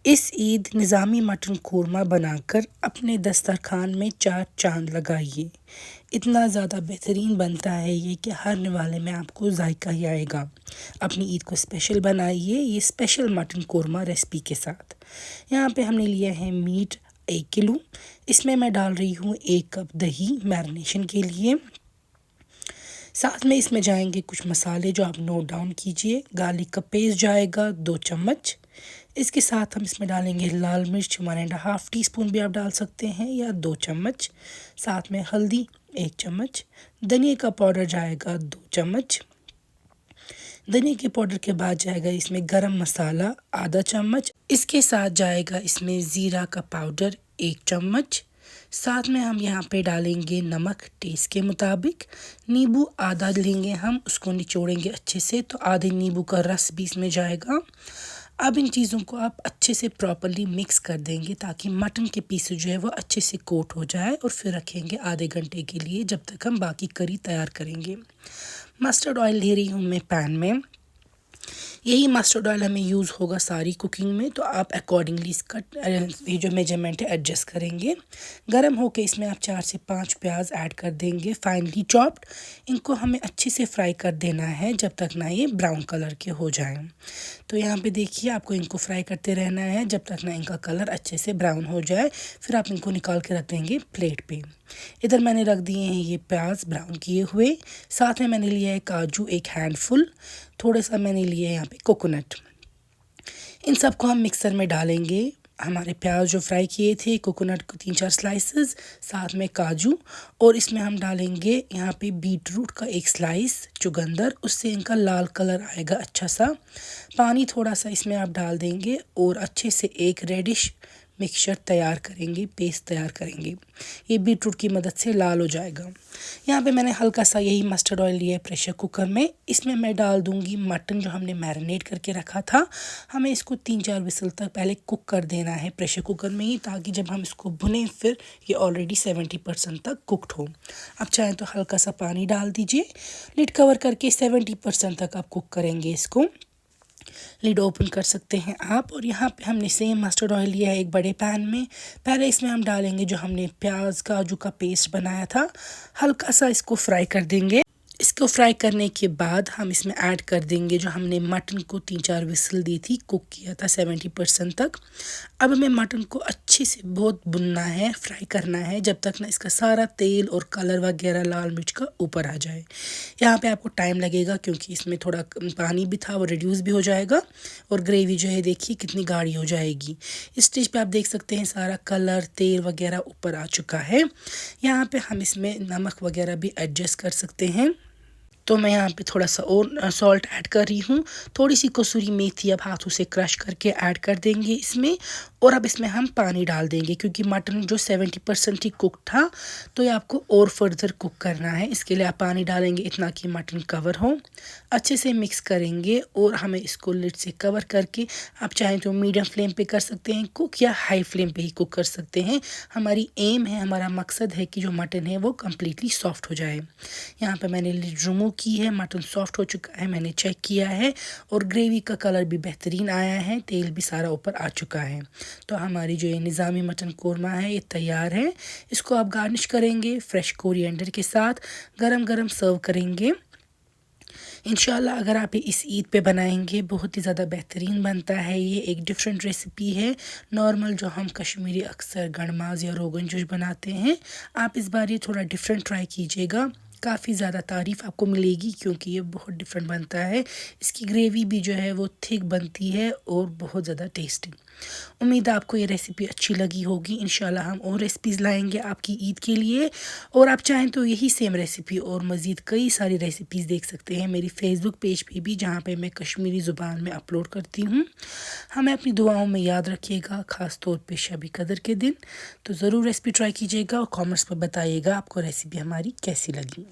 इस ईद निज़ामी मटन कोरमा बनाकर अपने दस्तरखान में चार चांद लगाइए। इतना ज़्यादा बेहतरीन बनता है ये कि हर निवाले में आपको जायका ही आएगा। अपनी ईद को स्पेशल बनाइए ये स्पेशल मटन कोरमा रेसिपी के साथ। यहाँ पे हमने लिया है मीट 1 किलो। इसमें मैं डाल रही हूँ 1 कप दही मैरिनेशन के लिए। साथ में इसमें जाएंगे कुछ मसाले जो आप नोट डाउन कीजिए। गार्लिक का पेस्ट जाएगा 2 चम्मच। इसके साथ हम इसमें डालेंगे लाल मिर्च 1.5 टीस्पून भी आप डाल सकते हैं या 2 चम्मच। साथ में हल्दी 1 चम्मच। धनिया का पाउडर जाएगा 2 चम्मच। धनिया के पाउडर के बाद जाएगा इसमें गरम मसाला आधा चम्मच। इसके साथ जाएगा इसमें ज़ीरा का पाउडर 1 चम्मच। साथ में हम यहाँ पे डालेंगे नमक टेस्ट के मुताबिक। नींबू आधा लेंगे हम, उसको निचोड़ेंगे अच्छे से, तो आधे नींबू का रस भी इसमें जाएगा। अब इन चीज़ों को आप अच्छे से प्रॉपर्ली मिक्स कर देंगे ताकि मटन के पीस जो है वो अच्छे से कोट हो जाए, और फिर रखेंगे आधे घंटे के लिए जब तक हम बाकी करी तैयार करेंगे। मस्टर्ड ऑयल ले रही हूँ मैं पैन में। यही मस्टर्ड ऑयल हमें यूज़ होगा सारी कुकिंग में, तो आप अकॉर्डिंगली इसका ये जो मेजरमेंट है एडजस्ट करेंगे। गरम होके इसमें आप 4 से 5 प्याज ऐड कर देंगे फाइनली चॉप्ड। इनको हमें अच्छे से फ्राई कर देना है जब तक ना ये ब्राउन कलर के हो जाएं। तो यहाँ पे देखिए आपको इनको फ्राई करते रहना है जब तक ना इनका कलर अच्छे से ब्राउन हो जाए। फिर आप इनको निकाल के रख देंगे प्लेट पे। इधर मैंने रख दिए हैं ये प्याज ब्राउन किए हुए। साथ में मैंने लिया है काजू 1 हैंडफुल। थोड़ा सा मैंने लिया है यहाँ पे कोकोनट। इन सबको हम मिक्सर में डालेंगे। हमारे प्याज जो फ्राई किए थे, कोकोनट को 3-4 स्लाइसेस, साथ में काजू, और इसमें हम डालेंगे यहाँ पे बीट रूट का 1 स्लाइस चुकंदर। उससे इनका लाल कलर आएगा अच्छा सा। पानी थोड़ा सा इसमें आप डाल देंगे और अच्छे से एक रेडिश मिक्सचर तैयार करेंगे, पेस्ट तैयार करेंगे। ये बीट रूट की मदद से लाल हो जाएगा। यहाँ पे मैंने हल्का सा यही मस्टर्ड ऑयल लिया है प्रेशर कुकर में। इसमें मैं डाल दूँगी मटन जो हमने मैरिनेट करके रखा था। हमें इसको 3-4 विसल तक पहले कुक कर देना है प्रेशर कुकर में ही, ताकि जब हम इसको भुनें फिर ये ऑलरेडी 70% तक कुकड हो। अब चाहें तो हल्का सा पानी डाल दीजिए। लिड कवर करके 70% तक आप कुक करेंगे इसको। लिड ओपन कर सकते हैं आप। और यहाँ पे हमने सेम मस्टर्ड ऑयल लिया है एक बड़े पैन में। पहले इसमें हम डालेंगे जो हमने प्याज काजू का पेस्ट बनाया था, हल्का सा इसको फ्राई कर देंगे। इसको फ्राई करने के बाद हम इसमें ऐड कर देंगे जो हमने मटन को 3-4 विसल दी थी, कुक किया था 70% तक। अब हमें मटन को अच्छे से बहुत भुनना है, फ्राई करना है जब तक ना इसका सारा तेल और कलर वगैरह लाल मिर्च का ऊपर आ जाए। यहाँ पे आपको टाइम लगेगा क्योंकि इसमें थोड़ा पानी भी था, वो रिड्यूस भी हो जाएगा और ग्रेवी जो है देखिए कितनी गाढ़ी हो जाएगी। इस स्टेज पे आप देख सकते हैं सारा कलर तेल वगैरह ऊपर आ चुका है। यहाँ पे हम इसमें नमक वगैरह भी एडजस्ट कर सकते हैं। तो मैं यहाँ पे थोड़ा सा और सॉल्ट ऐड कर रही हूँ। थोड़ी सी कसूरी मेथी अब हाथों से क्रश करके ऐड कर देंगे इसमें। और अब इसमें हम पानी डाल देंगे क्योंकि मटन जो 70% ही कुक था, तो ये आपको और फर्दर कुक करना है। इसके लिए आप पानी डालेंगे इतना कि मटन कवर हो। अच्छे से मिक्स करेंगे और हमें इसको लिड से कवर करके, आप चाहें तो मीडियम फ्लेम पे कर सकते हैं कुक, या हाई फ्लेम पे ही कुक कर सकते हैं। हमारी एम है, हमारा मकसद है कि जो मटन है वो कम्प्लीटली सॉफ्ट हो जाए। यहाँ पे मैंने लिड रिमूव की है, मटन सॉफ्ट हो चुका है, मैंने चेक किया है और ग्रेवी का कलर भी बेहतरीन आया है, तेल भी सारा ऊपर आ चुका है। तो हमारी जो ये निज़ामी मटन कोरमा है ये तैयार है। इसको आप गार्निश करेंगे फ्रेश कोरिएंडर के साथ, गरम गरम सर्व करेंगे। इंशाल्लाह अगर आप इस ईद पे बनाएंगे बहुत ही ज़्यादा बेहतरीन बनता है। ये एक डिफरेंट रेसिपी है। नॉर्मल जो हम कश्मीरी अक्सर गड़माज या रोगन जोश बनाते हैं, आप इस बार ये थोड़ा डिफरेंट ट्राई कीजिएगा। काफ़ी ज़्यादा तारीफ़ आपको मिलेगी क्योंकि ये बहुत डिफरेंट बनता है। इसकी ग्रेवी भी जो है वो थिक बनती है और बहुत ज़्यादा टेस्टी। उम्मीद है आपको ये रेसिपी अच्छी लगी होगी। इंशाल्लाह हम और रेसिपीज़ लाएंगे आपकी ईद के लिए। और आप चाहें तो यही सेम रेसिपी और मज़ीद कई सारी रेसिपीज़ देख सकते हैं मेरी फेसबुक पेज पे भी, जहाँ पे मैं कश्मीरी ज़ुबान में अपलोड करती हूँ। हमें अपनी दुआओं में याद रखिएगा, ख़ास तौर पे शब कदर के दिन। तो ज़रूर रेसिपी ट्राई कीजिएगा और कमेंट्स में बताइएगा आपको रेसिपी हमारी कैसी लगी।